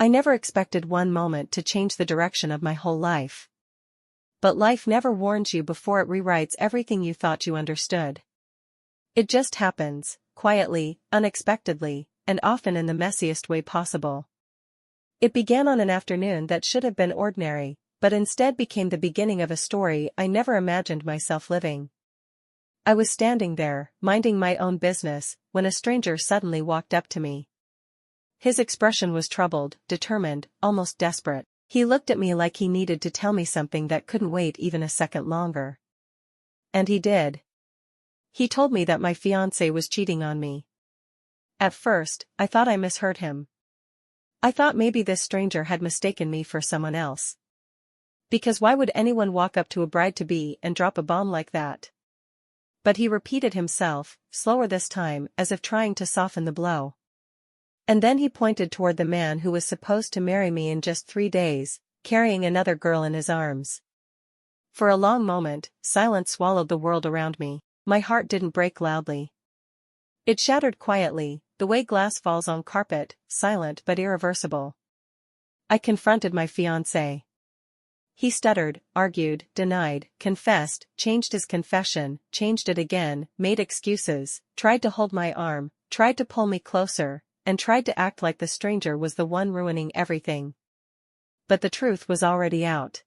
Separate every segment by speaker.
Speaker 1: I never expected one moment to change the direction of my whole life. But life never warns you before it rewrites everything you thought you understood. It just happens, quietly, unexpectedly, and often in the messiest way possible. It began on an afternoon that should have been ordinary, but instead became the beginning of a story I never imagined myself living. I was standing there, minding my own business, when a stranger suddenly walked up to me. His expression was troubled, determined, almost desperate. He looked at me like he needed to tell me something that couldn't wait even a second longer. And he did. He told me that my fiancé was cheating on me. At first, I thought I misheard him. I thought maybe this stranger had mistaken me for someone else. Because why would anyone walk up to a bride-to-be and drop a bomb like that? But he repeated himself, slower this time, as if trying to soften the blow. And then he pointed toward the man who was supposed to marry me in just 3 days, carrying another girl in his arms. For a long moment, silence swallowed the world around me. My heart didn't break loudly. It shattered quietly, the way glass falls on carpet, silent but irreversible. I confronted my fiancé. He stuttered, argued, denied, confessed, changed his confession, changed it again, made excuses, tried to hold my arm, tried to pull me closer, and tried to act like the stranger was the one ruining everything. But the truth was already out.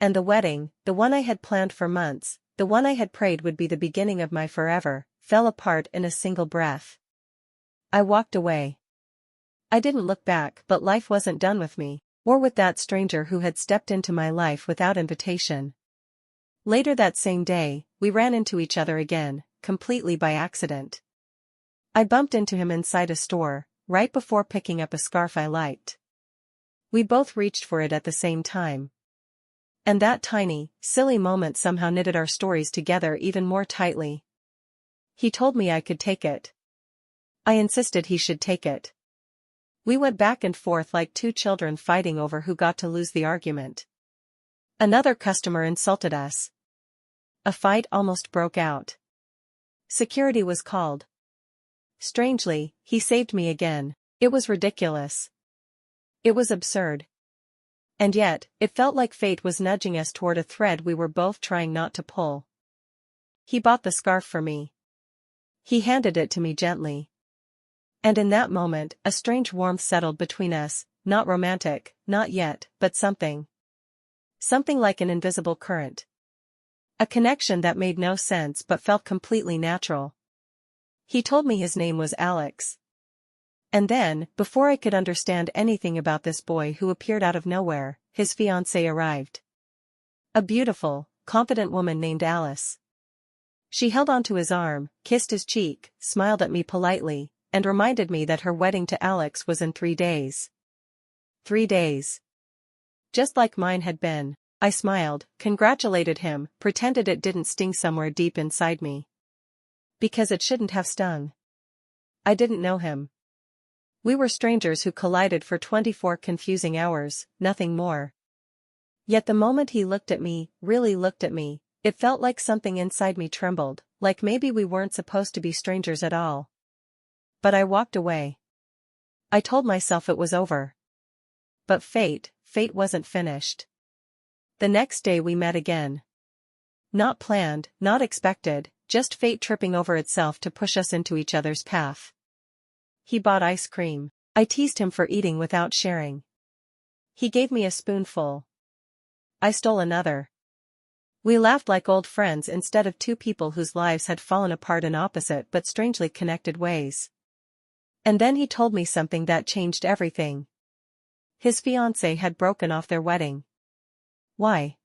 Speaker 1: And the wedding, the one I had planned for months, the one I had prayed would be the beginning of my forever, fell apart in a single breath. I walked away. I didn't look back, but life wasn't done with me, or with that stranger who had stepped into my life without invitation. Later that same day, we ran into each other again, completely by accident. I bumped into him inside a store, right before picking up a scarf I liked. We both reached for it at the same time. And that tiny, silly moment somehow knitted our stories together even more tightly. He told me I could take it. I insisted he should take it. We went back and forth like two children fighting over who got to lose the argument. Another customer insulted us. A fight almost broke out. Security was called. Strangely, he saved me again. It was ridiculous. It was absurd. And yet, it felt like fate was nudging us toward a thread we were both trying not to pull. He bought the scarf for me. He handed it to me gently. And in that moment, a strange warmth settled between us, not romantic, not yet, but something. Something like an invisible current. A connection that made no sense but felt completely natural. He told me his name was Alex. And then, before I could understand anything about this boy who appeared out of nowhere, his fiancée arrived. A beautiful, confident woman named Alice. She held onto his arm, kissed his cheek, smiled at me politely, and reminded me that her wedding to Alex was in 3 days. 3 days. Just like mine had been. I smiled, congratulated him, pretended it didn't sting somewhere deep inside me. Because it shouldn't have stung. I didn't know him. We were strangers who collided for 24 confusing hours, nothing more. Yet the moment he looked at me, really looked at me, it felt like something inside me trembled, like maybe we weren't supposed to be strangers at all. But I walked away. I told myself it was over. But fate wasn't finished. The next day we met again. Not planned, not expected, just fate tripping over itself to push us into each other's path. He bought ice cream. I teased him for eating without sharing. He gave me a spoonful. I stole another. We laughed like old friends instead of two people whose lives had fallen apart in opposite but strangely connected ways. And then he told me something that changed everything. His fiancée had broken off their wedding. Why?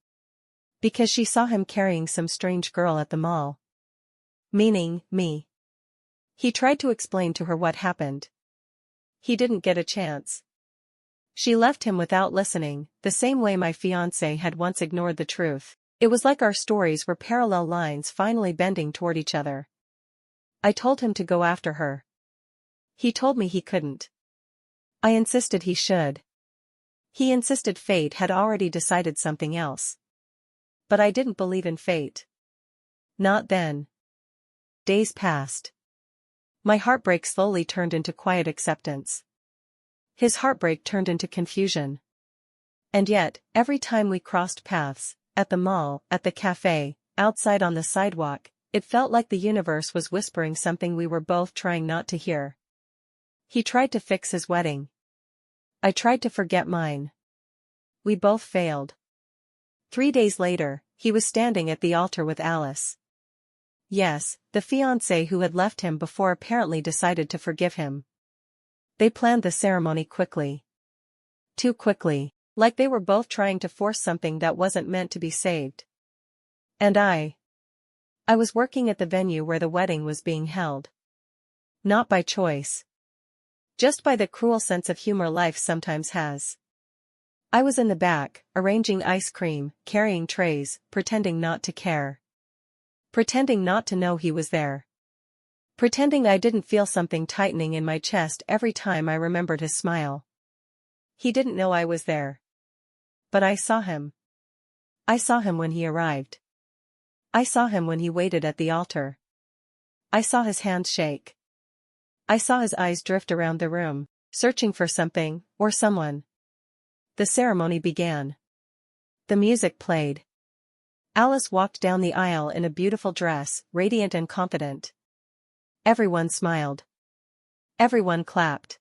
Speaker 1: Because she saw him carrying some strange girl at the mall. Meaning, me. He tried to explain to her what happened. He didn't get a chance. She left him without listening, the same way my fiancé had once ignored the truth. It was like our stories were parallel lines finally bending toward each other. I told him to go after her. He told me he couldn't. I insisted he should. He insisted fate had already decided something else. But I didn't believe in fate. Not then. Days passed. My heartbreak slowly turned into quiet acceptance. His heartbreak turned into confusion. And yet, every time we crossed paths, at the mall, at the cafe, outside on the sidewalk, it felt like the universe was whispering something we were both trying not to hear. He tried to fix his wedding. I tried to forget mine. We both failed. 3 days later, he was standing at the altar with Alice. Yes, the fiancé who had left him before apparently decided to forgive him. They planned the ceremony quickly. Too quickly, like they were both trying to force something that wasn't meant to be saved. And I was working at the venue where the wedding was being held. Not by choice. Just by the cruel sense of humor life sometimes has. I was in the back, arranging ice cream, carrying trays, pretending not to care. Pretending not to know he was there. Pretending I didn't feel something tightening in my chest every time I remembered his smile. He didn't know I was there. But I saw him. I saw him when he arrived. I saw him when he waited at the altar. I saw his hands shake. I saw his eyes drift around the room, searching for something, or someone. The ceremony began. The music played. Alice walked down the aisle in a beautiful dress, radiant and confident. Everyone smiled. Everyone clapped.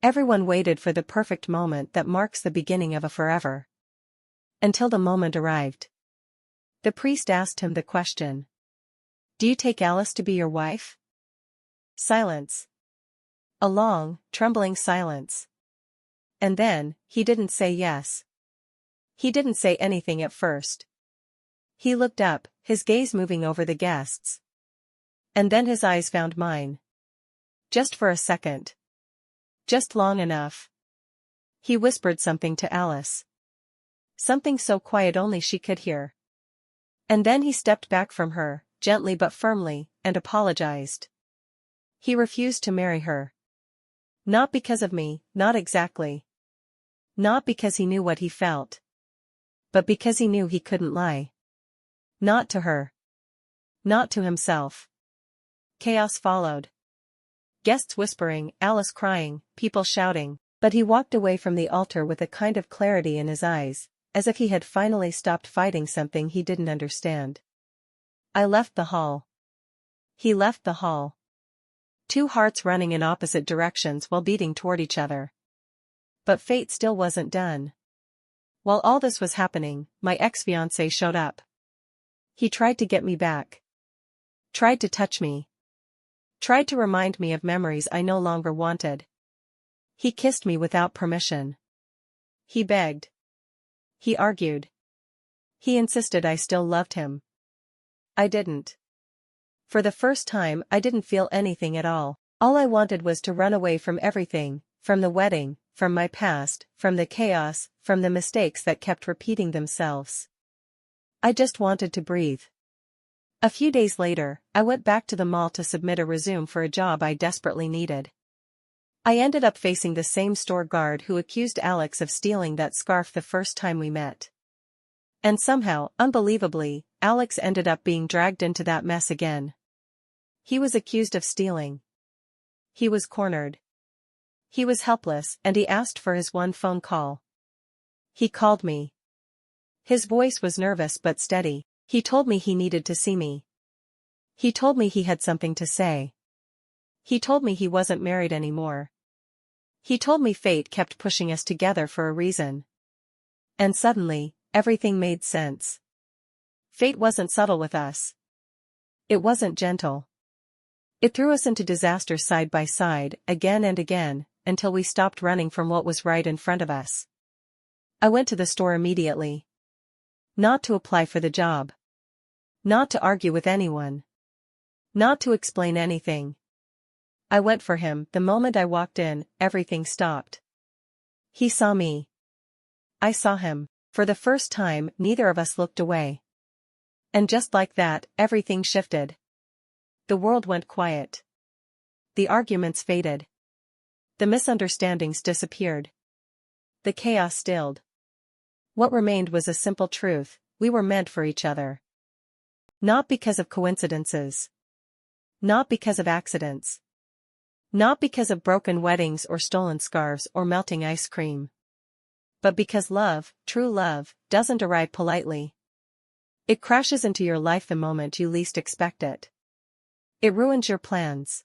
Speaker 1: Everyone waited for the perfect moment that marks the beginning of a forever. Until the moment arrived. The priest asked him the question. Do you take Alice to be your wife? Silence. A long, trembling silence. And then, he didn't say yes. He didn't say anything at first. He looked up, his gaze moving over the guests. And then his eyes found mine. Just for a second. Just long enough. He whispered something to Alice. Something so quiet only she could hear. And then he stepped back from her, gently but firmly, and apologized. He refused to marry her. Not because of me, not exactly. Not because he knew what he felt. But because he knew he couldn't lie. Not to her. Not to himself. Chaos followed. Guests whispering, Alice crying, people shouting, but he walked away from the altar with a kind of clarity in his eyes, as if he had finally stopped fighting something he didn't understand. I left the hall. He left the hall. Two hearts running in opposite directions while beating toward each other. But fate still wasn't done. While all this was happening, my ex-fiancé showed up. He tried to get me back. Tried to touch me. Tried to remind me of memories I no longer wanted. He kissed me without permission. He begged. He argued. He insisted I still loved him. I didn't. For the first time, I didn't feel anything at all. All I wanted was to run away from everything, from the wedding, from my past, from the chaos, from the mistakes that kept repeating themselves. I just wanted to breathe. A few days later, I went back to the mall to submit a resume for a job I desperately needed. I ended up facing the same store guard who accused Alex of stealing that scarf the first time we met. And somehow, unbelievably, Alex ended up being dragged into that mess again. He was accused of stealing. He was cornered. He was helpless, and he asked for his one phone call. He called me. His voice was nervous but steady. He told me he needed to see me. He told me he had something to say. He told me he wasn't married anymore. He told me fate kept pushing us together for a reason. And suddenly, everything made sense. Fate wasn't subtle with us. It wasn't gentle. It threw us into disaster side by side, again and again, until we stopped running from what was right in front of us. I went to the store immediately. Not to apply for the job. Not to argue with anyone. Not to explain anything. I went for him. The moment I walked in, everything stopped. He saw me. I saw him. For the first time, neither of us looked away. And just like that, everything shifted. The world went quiet. The arguments faded. The misunderstandings disappeared. The chaos stilled. What remained was a simple truth: we were meant for each other. Not because of coincidences. Not because of accidents. Not because of broken weddings or stolen scarves or melting ice cream. But because love, true love, doesn't arrive politely. It crashes into your life the moment you least expect it. It ruins your plans.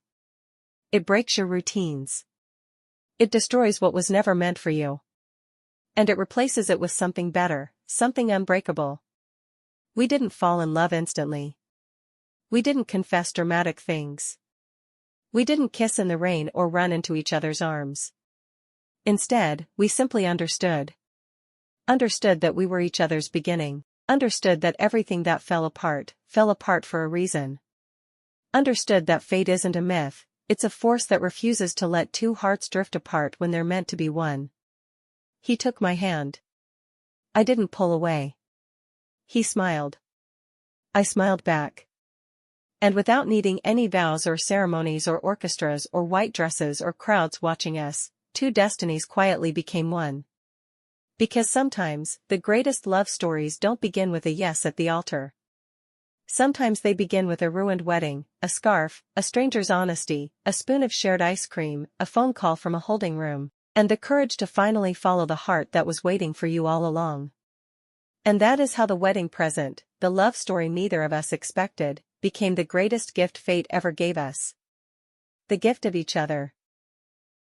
Speaker 1: It breaks your routines. It destroys what was never meant for you. And it replaces it with something better, something unbreakable. We didn't fall in love instantly. We didn't confess dramatic things. We didn't kiss in the rain or run into each other's arms. Instead, we simply understood. Understood that we were each other's beginning. Understood that everything that fell apart for a reason. Understood that fate isn't a myth, it's a force that refuses to let two hearts drift apart when they're meant to be one. He took my hand. I didn't pull away. He smiled. I smiled back. And without needing any vows or ceremonies or orchestras or white dresses or crowds watching us, two destinies quietly became one. Because sometimes, the greatest love stories don't begin with a yes at the altar. Sometimes they begin with a ruined wedding, a scarf, a stranger's honesty, a spoon of shared ice cream, a phone call from a holding room, and the courage to finally follow the heart that was waiting for you all along. And that is how the wedding present, the love story neither of us expected, became the greatest gift fate ever gave us. The gift of each other.